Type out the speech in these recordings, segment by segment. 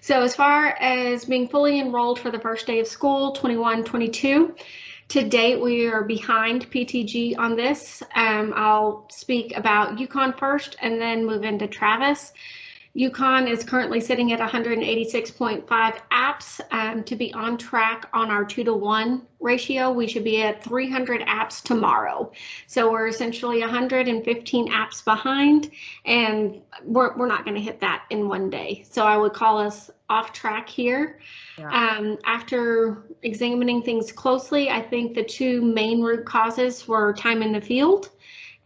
So as far as being fully enrolled for the first day of school, 21-22, to date, we are behind PTG on this. I'll speak about UConn first and then move into Travis. UConn is currently sitting at 186.5 apps. To be on track on our 2-to-1 ratio, we should be at 300 apps tomorrow. So we're essentially 115 apps behind, and we're not going to hit that in one day. So I would call us off track here. Yeah. After examining things closely, I think the two main root causes were time in the field,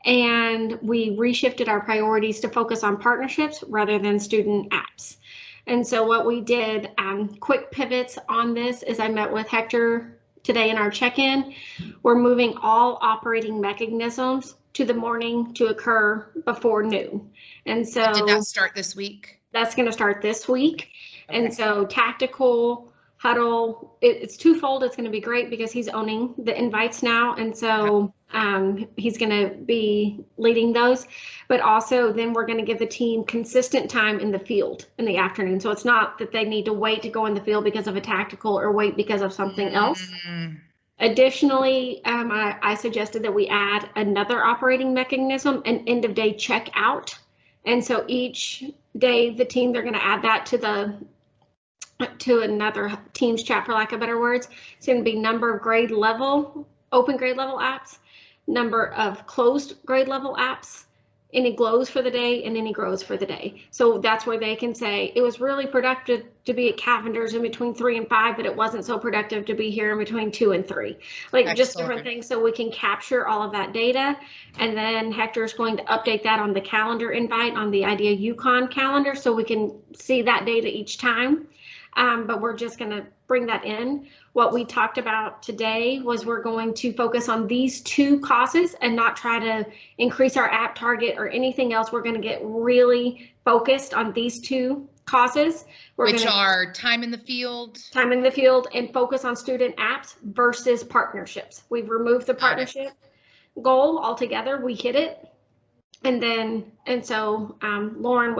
and we reshifted our priorities to focus on partnerships rather than student apps. And so what we did, quick pivots on this, is I met with Hector today in our check-in. We're moving all operating mechanisms to the morning to occur before noon. And so did that start this week? That's going to start this week. Okay. And so tactical, huddle, it's twofold. It's going to be great because he's owning the invites now. And so he's going to be leading those, but also then we're going to give the team consistent time in the field in the afternoon. So it's not that they need to wait to go in the field because of a tactical or wait because of something else. Additionally, I suggested that we add another operating mechanism, an end of day checkout. And so each day the team, they're going to add that to another Teams chat, for lack of better words. It's going to be number of grade level, open grade level apps, number of closed grade level apps, any glows for the day, and any grows for the day. So that's where they can say it was really productive to be at Cavender's in between 3 and 5, but it wasn't so productive to be here in between 2 and 3. Like Excellent. Just different things, so we can capture all of that data. And then Hector is going to update that on the calendar invite on the Idea UConn calendar, so we can see that data each time. But we're just going to bring that in. What we talked about today was we're going to focus on these two causes and not try to increase our app target or anything else. We're going to get really focused on these two causes. Which are time in the field. Time in the field and focus on student apps versus partnerships. We've removed the partnership goal altogether. We hit it. And so Lauren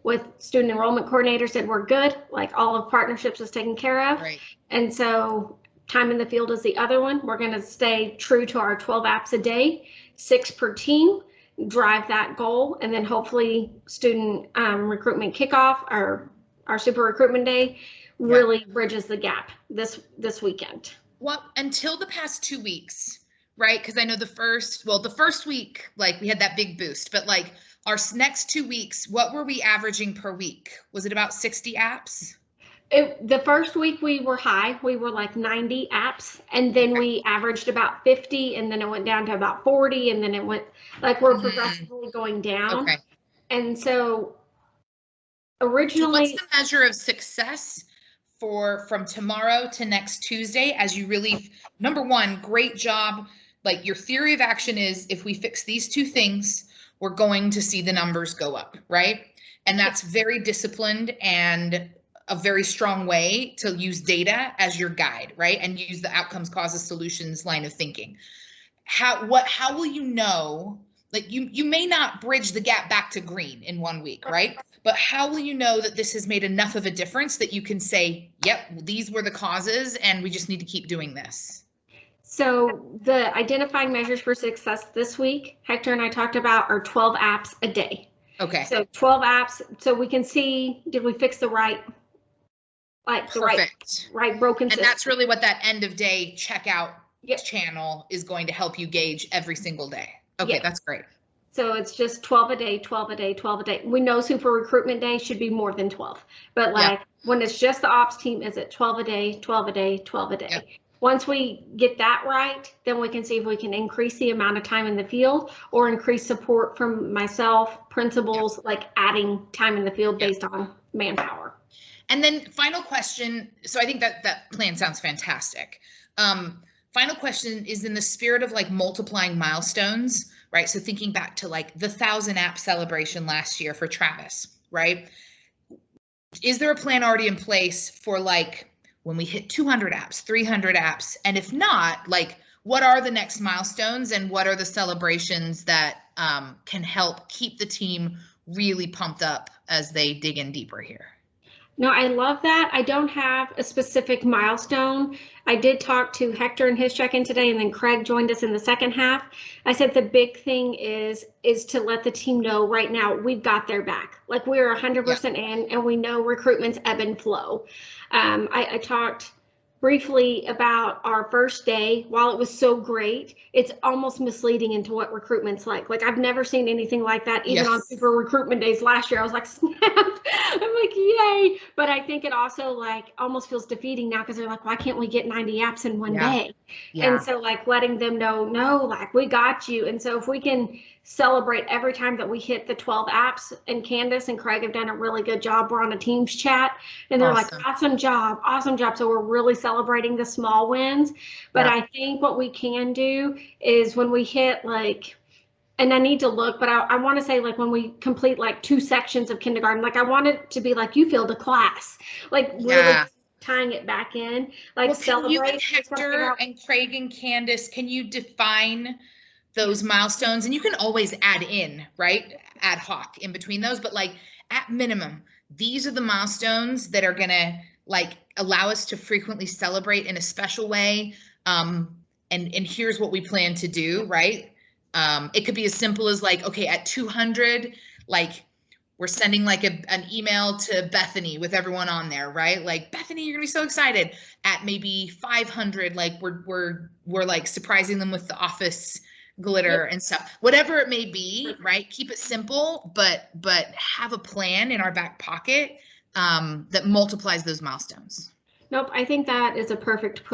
with student enrollment coordinator said we're good, like all of partnerships is taken care of. Right. And so time in the field is the other one. We're going to stay true to our 12 apps a day, 6 per team, drive that goal, and then hopefully student recruitment kickoff, or our super recruitment day, really bridges the gap this weekend. Well, until the past 2 weeks, right? Because I know the first week, like we had that big boost, but like our next 2 weeks, what were we averaging per week? Was it about 60 apps? The first week we were high. We were like 90 apps, and then we averaged about 50, and then it went down to about 40, and then it went like we're progressively going down. Okay. And so originally, so what's the measure of success from tomorrow to next Tuesday as you really, number one, great job. Like your theory of action is if we fix these two things, we're going to see the numbers go up, right? And that's very disciplined and a very strong way to use data as your guide, right? And use the outcomes, causes, solutions line of thinking. How will you know, like you may not bridge the gap back to green in 1 week, right? But how will you know that this has made enough of a difference that you can say, yep, these were the causes and we just need to keep doing this? So the identifying measures for success this week, Hector and I talked about, are 12 apps a day. Okay. So 12 apps, so we can see, did we fix the right, like Perfect. the right broken system? And that's really what that end of day checkout channel is going to help you gauge every single day. Okay, that's great. So it's just 12 a day, 12 a day, 12 a day. We know super recruitment day should be more than 12, but like when it's just the ops team, is it 12 a day, 12 a day, 12 a day? Yep. Once we get that right, then we can see if we can increase the amount of time in the field or increase support from myself, principals, like adding time in the field based on manpower. And then final question. So I think that plan sounds fantastic. Final question is in the spirit of like multiplying milestones, right? So thinking back to like the 1,000 app celebration last year for Travis, right? Is there a plan already in place for like when we hit 200 apps, 300 apps? And if not, like what are the next milestones and what are the celebrations that can help keep the team really pumped up as they dig in deeper here? No, I love that. I don't have a specific milestone. I did talk to Hector in his check-in today, and then Craig joined us in the second half. I said the big thing is to let the team know right now we've got their back. Like we're Yeah. 100% in, and we know recruitment's ebb and flow. I talked briefly about our first day. While it was so great, it's almost misleading into what recruitment's like. Like I've never seen anything like that, even on Yes. super recruitment days last year. I was like, snap. I'm like, yay. But I think it also like almost feels defeating now because they're like, why can't we get 90 apps in one Yeah. day? Yeah. And so like letting them know, no, like we got you. And so if we can celebrate every time that we hit the 12 apps, and Candace and Craig have done a really good job. We're on a Teams chat and they're like, Awesome. awesome job, awesome job. So we're really celebrating the small wins. But Yeah. I think what we can do is when we hit like, and I need to look, but I want to say like when we complete like 2 sections of kindergarten, like I want it to be like you filled a class, like really Yeah. tying it back in, like Well, can you and celebrate. Just gotta figure Hector out. and Craig and Candace, can you define those milestones? And you can always add in, right? Ad hoc in between those, but like at minimum, these are the milestones that are gonna like allow us to frequently celebrate in a special way. And here's what we plan to do, right? It could be as simple as like, okay, at 200, like we're sending like an email to Bethany with everyone on there, right? Like Bethany, you're gonna be so excited. At maybe 500, like we're like surprising them with the office glitter and stuff. Whatever it may be, right? Keep it simple, but have a plan in our back pocket that multiplies those milestones. Nope, I think that is a perfect